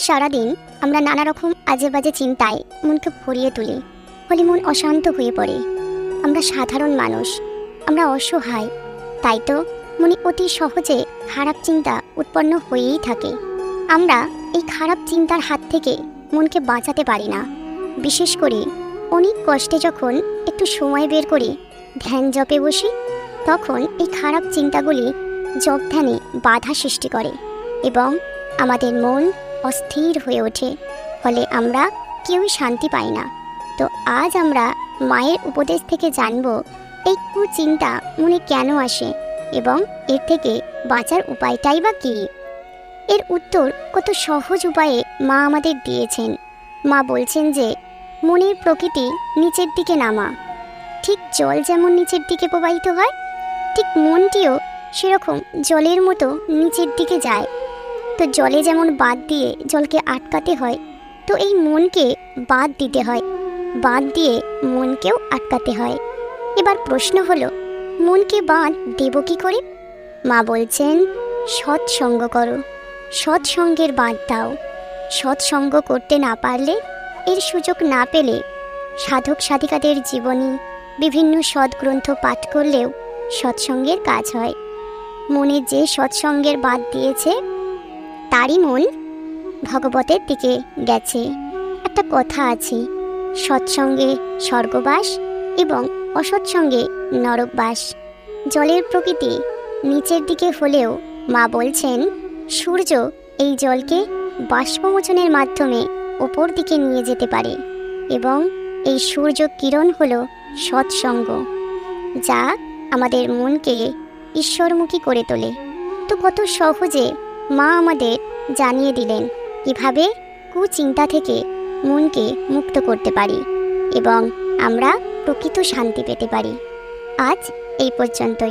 সারাদিন আমরা নানা রকম আজে বাজে চিন্তায় মনকে ভরিয়ে তুলি, ফলে মন অশান্ত হয়ে পড়ে। আমরা সাধারণ মানুষ, আমরা অসহায়, তাই তো মনে অতি সহজে খারাপ চিন্তা উৎপন্ন হয়েই থাকে। আমরা এই খারাপ চিন্তার হাত থেকে মনকে বাঁচাতে পারি না। বিশেষ করে অনেক কষ্টে যখন একটু সময় বের করে ধ্যান জপে বসি, তখন এই খারাপ চিন্তাগুলি জপ ধ্যানে বাধা সৃষ্টি করে এবং আমাদের মন অস্থির হয়ে ওঠে, ফলে আমরা কেউই শান্তি পাই না। তো আজ আমরা মায়ের উপদেশ থেকে জানব এই কুচিন্তা মনে কেন আসে এবং এর থেকে বাঁচার উপায়টাই বা কী। এর উত্তর কত সহজ উপায়ে মা আমাদের দিয়েছেন। মা বলছেন যে মনের প্রকৃতি নিচের দিকে নামা। ঠিক জল যেমন নিচের দিকে প্রবাহিত হয়, ঠিক মনটিও সেরকম জলের মতো নিচের দিকে যায়। তো জলে যেমন বাঁধ দিয়ে জলকে আটকাতে হয়, তো এই মনকে বাঁধ দিতে হয়, বাঁধ দিয়ে মনকেও আটকাতে হয়। এবার প্রশ্ন হলো, মনকে বাঁধ দেব কী করে? মা বলছেন, সৎসঙ্গ করো, সৎসঙ্গের বাঁধ দাও। সৎসঙ্গ করতে না পারলে, এর সুযোগ না পেলে সাধক সাধিকাদের জীবনী, বিভিন্ন সৎগ্রন্থ পাঠ করলেও সৎসঙ্গের কাজ হয়। মনে যে সৎসঙ্গের বাঁধ দিয়েছে তারই মন ভগবতের দিকে গেছে। একটা কথা আছে, সৎসঙ্গে স্বর্গবাস এবং অসৎসঙ্গে নরকবাস। জলের প্রকৃতি নিচের দিকে হলেও মা বলছেন সূর্য এই জলকে বাষ্পমোচনের মাধ্যমে ওপর দিকে নিয়ে যেতে পারে এবং এই সূর্য কিরণ হলো সৎসঙ্গ, যা আমাদের মনকে ঈশ্বরমুখী করে তোলে। তো কত সহজে মা আমাদের জানিয়ে দিলেন কিভাবে কুচিন্তা থেকে মনকে মুক্ত করতে পারি এবং আমরা প্রকৃত শান্তি পেতে পারি। আজ এই পর্যন্তই।